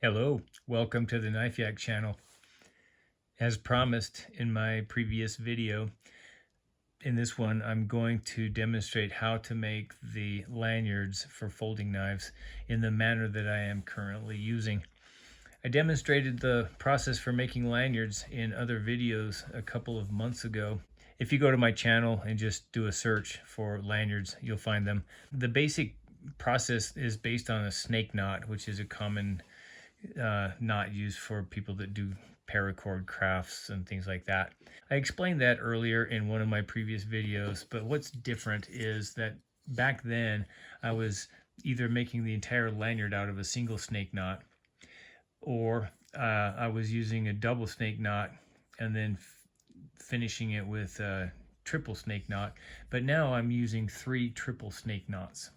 Hello, welcome to the Knife Yak channel. As promised in my previous video, in this one I'm going to demonstrate how to make the lanyards for folding knives in the manner that I am currently using. I demonstrated the process for making lanyards in other videos a couple of months ago. If you go to my channel and just do a search for lanyards, you'll find them. The basic process is based on a snake knot, which is a common knot used for people that do paracord crafts and things like that. I explained that earlier in one of my previous videos, but what's different is that back then I was either making the entire lanyard out of a single snake knot, or I was using a double snake knot and then finishing it with a triple snake knot, but now I'm using 3 triple snake knots.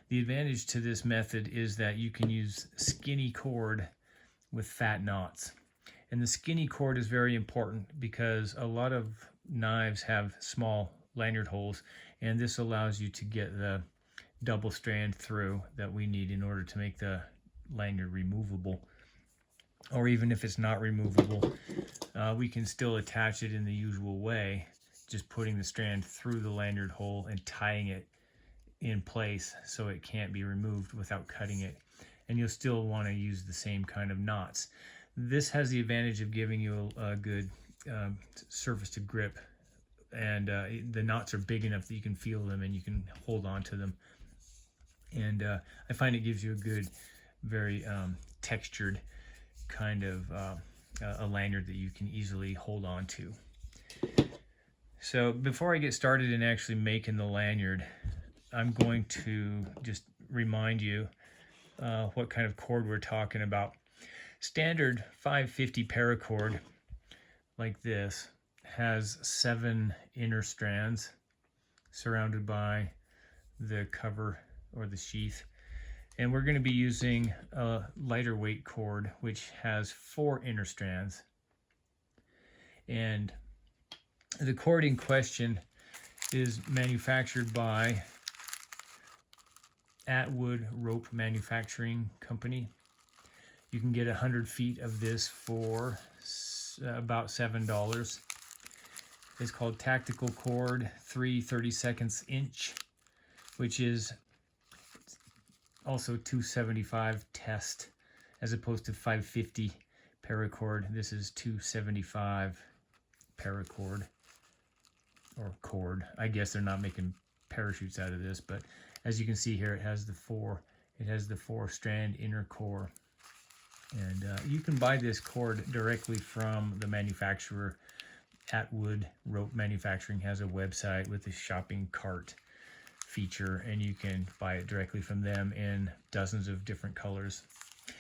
The advantage to this method is that you can use skinny cord with fat knots. And the skinny cord is very important because a lot of knives have small lanyard holes, and this allows you to get the double strand through that we need in order to make the lanyard removable. Or even if it's not removable, we can still attach it in the usual way, just putting the strand through the lanyard hole and tying it in place so it can't be removed without cutting it. And you'll still want to use the same kind of knots. This has the advantage of giving you a good surface to grip, and the knots are big enough that you can feel them and you can hold on to them. And I find it gives you a good, very textured kind of a lanyard that you can easily hold on to. So before I get started in actually making the lanyard, I'm going to just remind you what kind of cord we're talking about. Standard 550 paracord like this has 7 inner strands surrounded by the cover or the sheath, and we're going to be using a lighter weight cord which has 4 inner strands. And the cord in question is manufactured by Atwood Rope Manufacturing Company. You can get 100 feet of this for about $7. It's called Tactical Cord 3/32 inch, which is also 275 test as opposed to 550 paracord. This is 275 paracord, or cord. I guess they're not making parachutes out of this, but as you can see here, it has the 4 strand inner core. And you can buy this cord directly from the manufacturer. Atwood Rope Manufacturing has a website with a shopping cart feature, and you can buy it directly from them in dozens of different colors.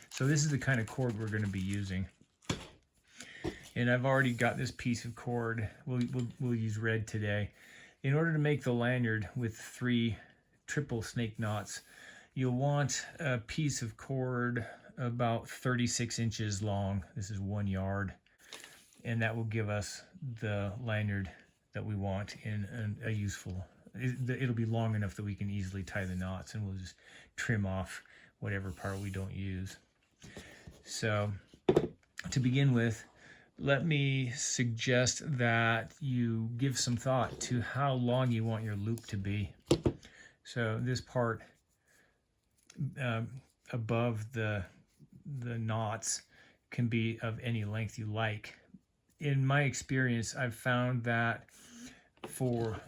So this is the kind of cord we're going to be using. And I've already got this piece of cord. We'll use red today. In order to make the lanyard with 3 triple snake knots, you'll want a piece of cord about 36 inches long. This is 1 yard, and that will give us the lanyard that we want in a useful. It'll be long enough that we can easily tie the knots, and we'll just trim off whatever part we don't use. So to begin with, let me suggest that you give some thought to how long you want your loop to be. So this part above the knots can be of any length you like. In my experience, I've found that for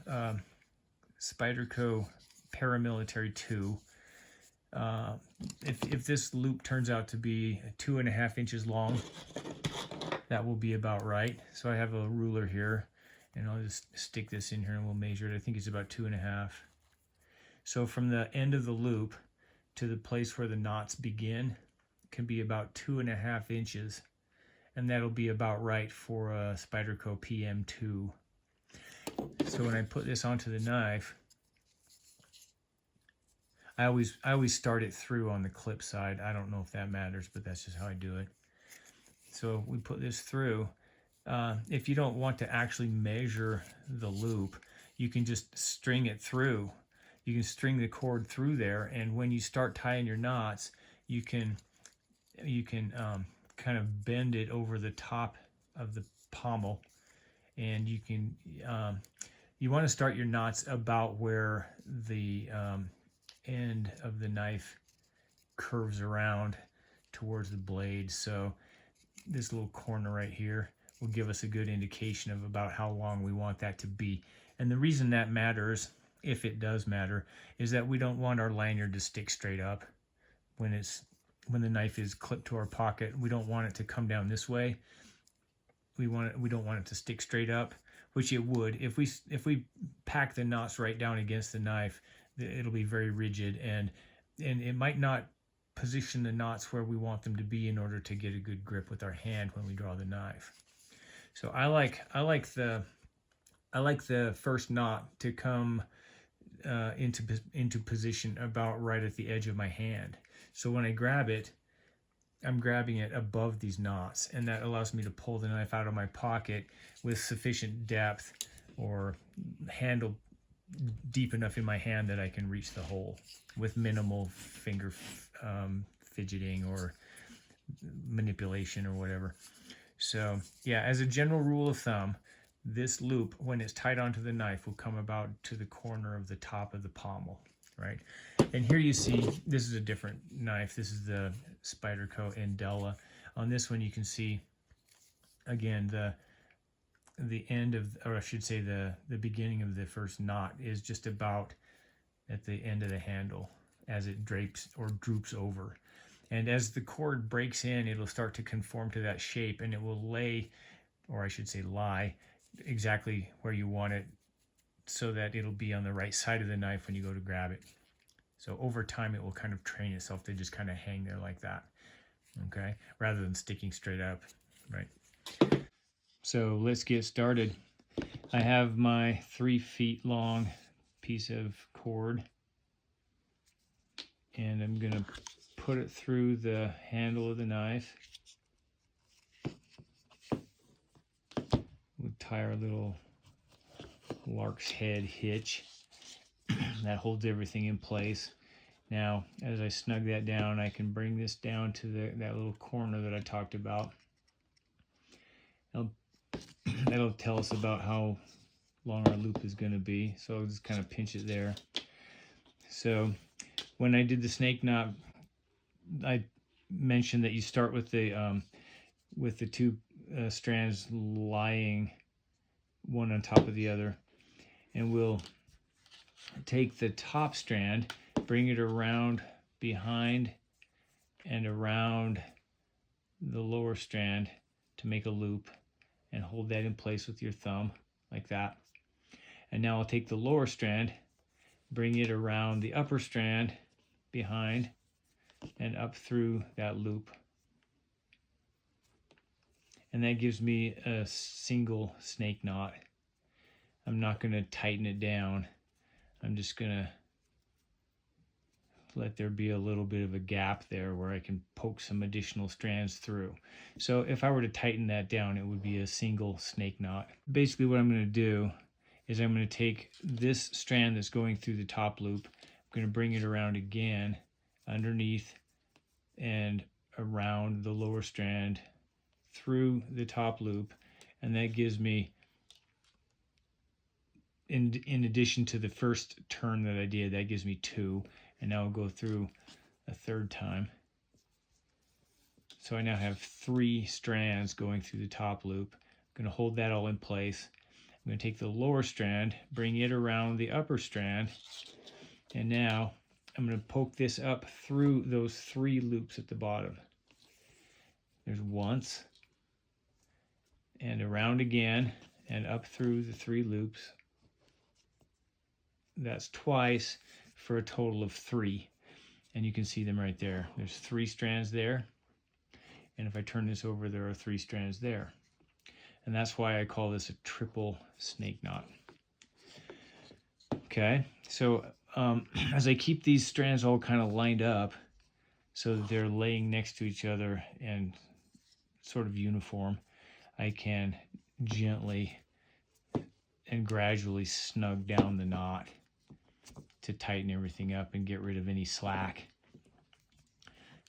Spyderco Paramilitary 2, if this loop turns out to be 2.5 inches long, that will be about right. So I have a ruler here, and I'll just stick this in here and we'll measure it. I think it's about 2.5. So from the end of the loop to the place where the knots begin can be about 2.5 inches, and that'll be about right for a Spyderco PM2. So when I put this onto the knife, I always start it through on the clip side. I don't know if that matters, but that's just how I do it. So we put this through. If you don't want to actually measure the loop, you can just string it through. You can string the cord through there, and when you start tying your knots, you can you can kind of bend it over the top of the pommel, and you can you want to start your knots about where the end of the knife curves around towards the blade. So this little corner right here will give us a good indication of about how long we want that to be. And the reason that matters, if it does matter, is that we don't want our lanyard to stick straight up when the knife is clipped to our pocket. We don't want it to come down this way. We don't want it to stick straight up, which it would if we pack the knots right down against the knife. It'll be very rigid, and it might not position the knots where we want them to be in order to get a good grip with our hand when we draw the knife. So I like the first knot to come into position about right at the edge of my hand. So when I grab it, I'm grabbing it above these knots, and that allows me to pull the knife out of my pocket with sufficient depth or handle deep enough in my hand that I can reach the hole with minimal finger fidgeting or manipulation or whatever. So yeah, as a general rule of thumb, this loop, when it's tied onto the knife, will come about to the corner of the top of the pommel, right? And here you see, this is a different knife. This is the Spyderco Andella. On this one, you can see, again, the end of, or I should say the beginning of the first knot is just about at the end of the handle as it drapes or droops over. And as the cord breaks in, it'll start to conform to that shape, and it will lay, or I should say lie, exactly where you want it so that it'll be on the right side of the knife when you go to grab it. So over time, it will kind of train itself to just kind of hang there like that, okay? Rather than sticking straight up, right? So let's get started. I have my 3 feet long piece of cord, and I'm gonna put it through the handle of the knife. We'll tie our little lark's head hitch that holds everything in place. Now, as I snug that down, I can bring this down to that little corner that I talked about. That'll tell us about how long our loop is going to be. So I'll just kind of pinch it there. So when I did the snake knot, I mentioned that you start with the 2 strands lying one on top of the other, and we'll take the top strand, bring it around behind and around the lower strand to make a loop, and hold that in place with your thumb like that. And now I'll take the lower strand, bring it around the upper strand behind and up through that loop. And that gives me a single snake knot. I'm not going to tighten it down. I'm just going to let there be a little bit of a gap there where I can poke some additional strands through. So if I were to tighten that down, it would be a single snake knot. Basically what I'm going to do is I'm going to take this strand that's going through the top loop, I'm going to bring it around again underneath and around the lower strand through the top loop, and that gives me, in addition to the first turn that I did, that gives me 2, and now I'll go through a 3rd time. So I now have 3 strands going through the top loop. I'm going to hold that all in place. I'm going to take the lower strand, bring it around the upper strand, and now I'm going to poke this up through those 3 loops at the bottom. There's once, and around again, and up through the 3 loops. That's twice for a total of 3. And you can see them right there. There's 3 strands there. And if I turn this over, there are 3 strands there. And that's why I call this a triple snake knot. Okay, so as I keep these strands all kind of lined up so that they're laying next to each other and sort of uniform, I can gently and gradually snug down the knot to tighten everything up and get rid of any slack.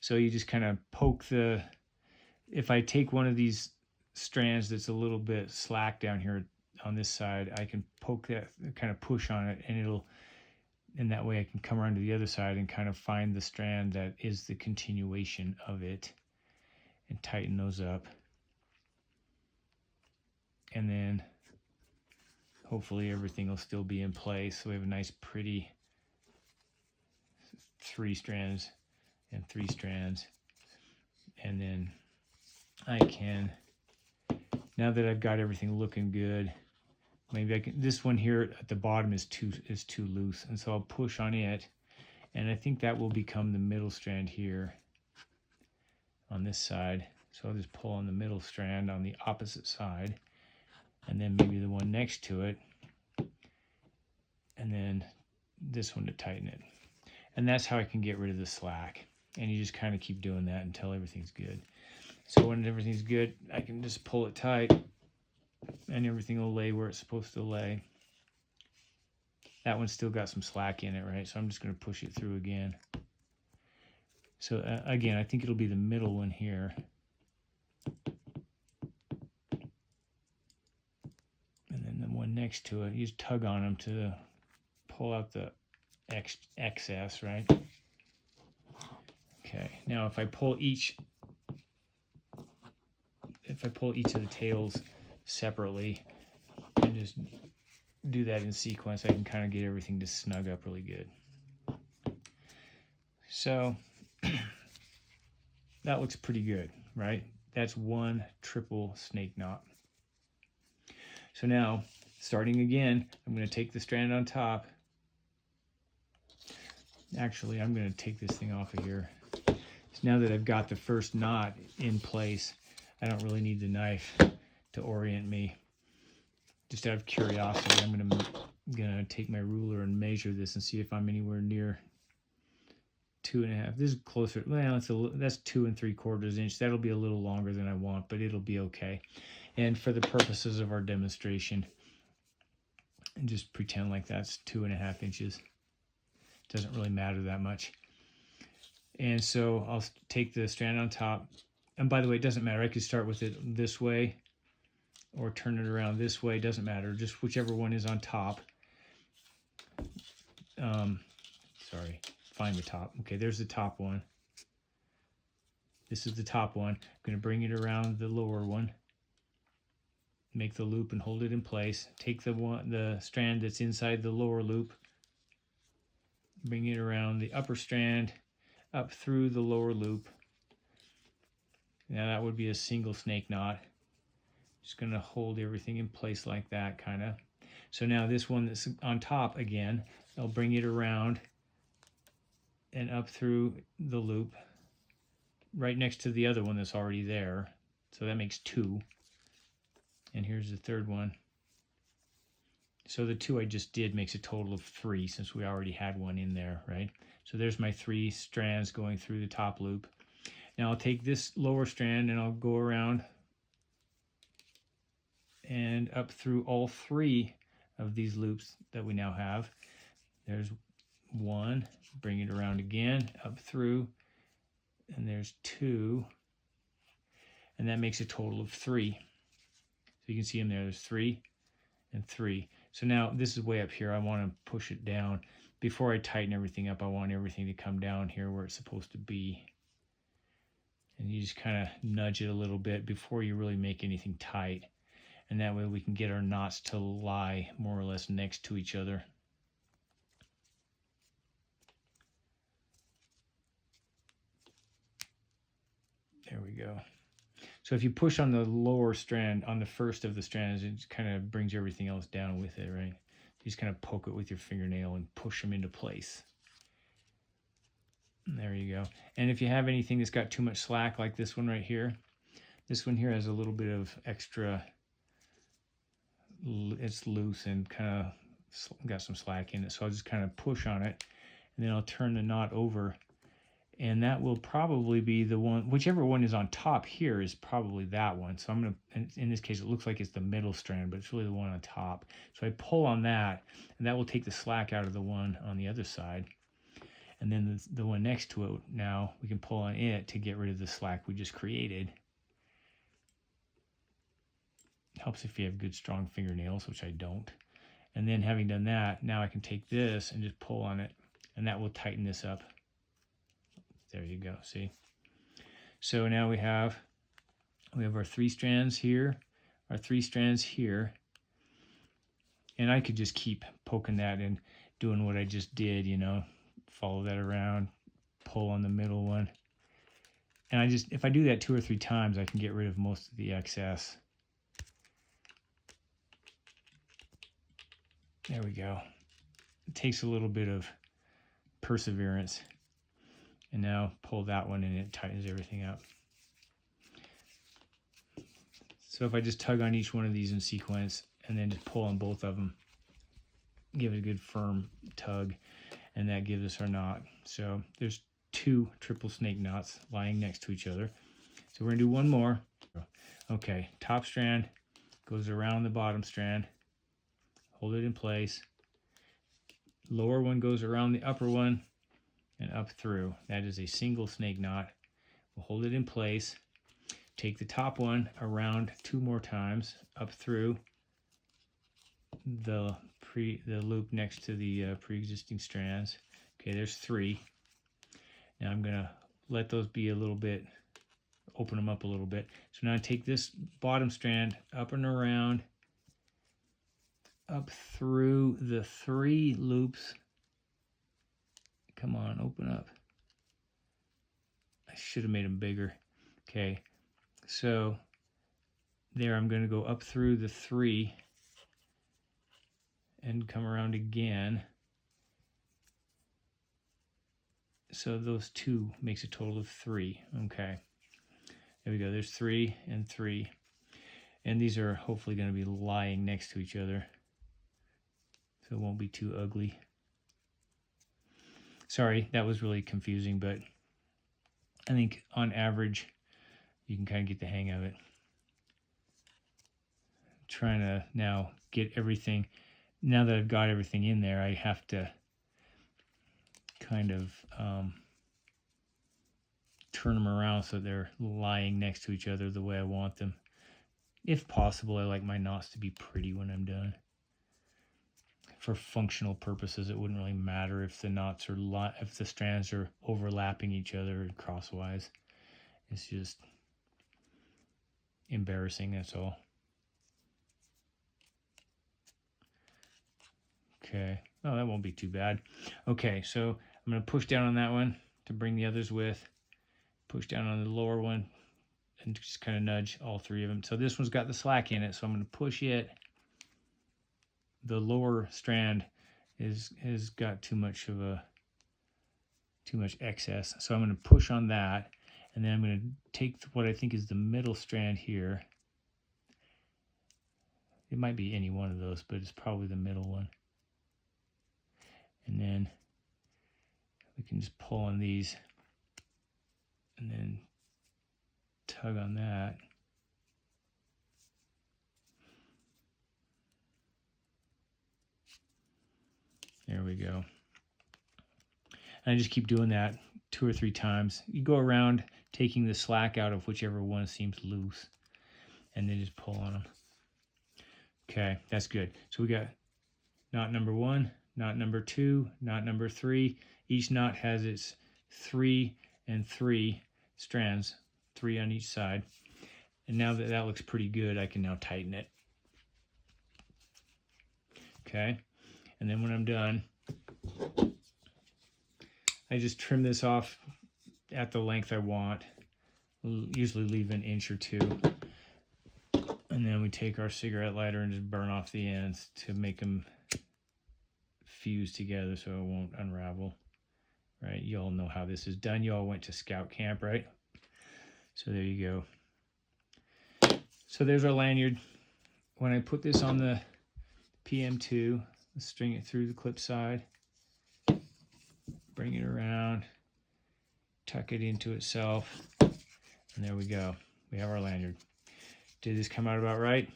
So you just kind of poke if I take one of these strands that's a little bit slack down here on this side, I can poke that, kind of push on it, and that way I can come around to the other side and kind of find the strand that is the continuation of it and tighten those up. And then hopefully everything will still be in place. So we have a nice pretty 3 strands and 3 strands. And then I can, now that I've got everything looking good, maybe I can, this one here at the bottom is too loose, and so I'll push on it, and I think that will become the middle strand here on this side. So I'll just pull on the middle strand on the opposite side, and then maybe the one next to it, and then this one to tighten it. And that's how I can get rid of the slack. And you just kind of keep doing that until everything's good. So when everything's good, I can just pull it tight, and everything will lay where it's supposed to lay. That one's still got some slack in it, right? So I'm just going to push it through again. So again, I think it'll be the middle one here. And then the one next to it, you just tug on them to pull out the excess, right? Okay, now if I pull each of the tails separately and just do that in sequence, I can kind of get everything to snug up really good. So that looks pretty good, right? That's one triple snake knot. So now, starting again, I'm going to take the strand on top. Actually, I'm going to take this thing off of here. So now that I've got the first knot in place, I don't really need the knife to orient me. Just out of curiosity, I'm gonna take my ruler and measure this and see if I'm anywhere near 2.5. This is closer. Well, that's 2 3/4 inch. That'll be a little longer than I want, but it'll be okay. And for the purposes of our demonstration, just pretend like that's 2.5 inches. Doesn't really matter that much. And so I'll take the strand on top. And by the way, it doesn't matter. I could start with it this way or turn it around this way. Doesn't matter. Just whichever one is on top. Sorry. Find the top. Okay, there's the top one. This is the top one. I'm going to bring it around the lower one. Make the loop and hold it in place. Take the strand that's inside the lower loop. Bring it around the upper strand up through the lower loop. Now that would be a single snake knot. Just going to hold everything in place like that, kind of. So now this one that's on top again, I'll bring it around and up through the loop right next to the other one that's already there. So that makes 2. And here's the third one. So the 2 I just did makes a total of 3 since we already had one in there, right? So there's my 3 strands going through the top loop. Now I'll take this lower strand and I'll go around and up through all 3 of these loops that we now have. There's 1, bring it around again, up through, and there's 2, and that makes a total of 3. So you can see them there, there's 3 and 3. So now this is way up here. I want to push it down. Before I tighten everything up, I want everything to come down here where it's supposed to be. And you just kind of nudge it a little bit before you really make anything tight. And that way we can get our knots to lie more or less next to each other. There we go. So if you push on the lower strand, on the first of the strands, it kind of brings everything else down with it, right? You just kind of poke it with your fingernail and push them into place. And there you go. And if you have anything that's got too much slack, like this one right here, this one here has a little bit of extra, it's loose and kind of got some slack in it. So I'll just kind of push on it, and then I'll turn the knot over. And that will probably be the one, whichever one is on top here is probably that one. So I'm going to, in this case, it looks like it's the middle strand, but it's really the one on top. So I pull on that, and that will take the slack out of the one on the other side. And then the one next to it, now we can pull on it to get rid of the slack we just created. Helps if you have good strong fingernails, which I don't. And then having done that, now I can take this and just pull on it, and that will tighten this up. There you go, see? So now we have our 3 strands here, our 3 strands here, and I could just keep poking that and doing what I just did, you know, follow that around, pull on the middle one. And if I do that 2 or 3 times, I can get rid of most of the excess. There we go. It takes a little bit of perseverance. And now pull that one and it tightens everything up. So if I just tug on each one of these in sequence and then just pull on both of them, give it a good firm tug, and that gives us our knot. So there's 2 triple snake knots lying next to each other. So we're gonna do one more. Okay, top strand goes around the bottom strand, hold it in place. Lower one goes around the upper one and up through. That is a single snake knot. We'll hold it in place. Take the top one around 2 more times up through the loop next to the pre-existing strands. Okay, there's 3. Now I'm gonna let those be a little bit, open them up a little bit. So now I take this bottom strand up and around, up through the 3 loops. Come on, open up. I should have made them bigger. Okay, so there I'm going to go up through the 3 and come around again. So those 2 makes a total of 3. Okay, there we go. There's 3 and 3. And these are hopefully going to be lying next to each other, so it won't be too ugly. Sorry, that was really confusing, but I think on average, you can kind of get the hang of it. I'm trying to now get everything, now that I've got everything in there, I have to kind of turn them around so they're lying next to each other the way I want them. If possible, I like my knots to be pretty when I'm done. For functional purposes, it wouldn't really matter if the knots are if the strands are overlapping each other crosswise. It's just embarrassing, that's all. Okay, oh, that won't be too bad. Okay, so I'm going to push down on that one to bring the others with. Push down on the lower one and just kind of nudge all 3 of them. So this one's got the slack in it, so I'm going to push it. The lower strand has got too much excess, so I'm going to push on that, and then I'm going to take what I think is the middle strand here. It might be any one of those, but it's probably the middle one. And then we can just pull on these and then tug on that. There we go. And I just keep doing that 2 or 3 times. You go around taking the slack out of whichever one seems loose, and then just pull on them. Okay, that's good. So we got knot number 1, knot number 2, knot number 3. Each knot has its 3 and 3 strands, 3 on each side. And now that that looks pretty good, I can now tighten it. Okay, and then when I'm done, I just trim this off at the length I want. Usually leave an inch or 2. And then we take our cigarette lighter and just burn off the ends to make them fuse together so it won't unravel. Right, you all know how this is done. You all went to scout camp, right? So there you go. So there's our lanyard. When I put this on the PM2, let's string it through the clip side, bring it around, tuck it into itself, and there we go. We have our lanyard. Did this come out about right?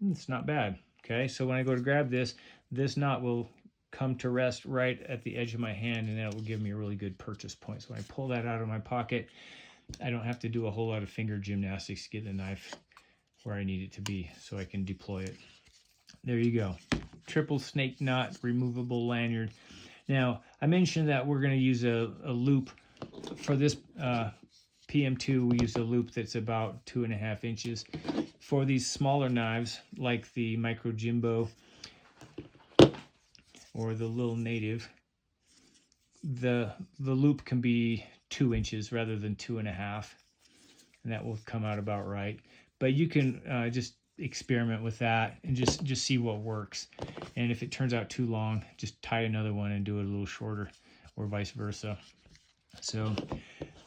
It's not bad. Okay, so when I go to grab this, this knot will come to rest right at the edge of my hand, and that will give me a really good purchase point. So when I pull that out of my pocket, I don't have to do a whole lot of finger gymnastics to get the knife where I need it to be so I can deploy it. There you go. Triple snake knot removable lanyard. Now, I mentioned that we're going to use a loop for this PM2. We use a loop that's about 2.5 inches. For these smaller knives, like the Micro Jimbo or the Little Native, the loop can be 2 inches rather than 2.5, and that will come out about right. But you can just experiment with that and just see what works. And if it turns out too long, just tie another one and do it a little shorter, or vice versa. So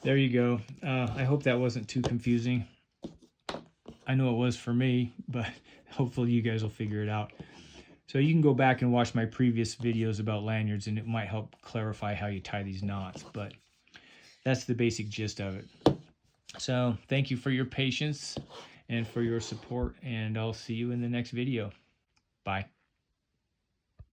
there you go. I hope that wasn't too confusing. I know it was for me, but hopefully you guys will figure it out. So you can go back and watch my previous videos about lanyards, and it might help clarify how you tie these knots, but that's the basic gist of it. So thank you for your patience and for your support, and I'll see you in the next video. Bye.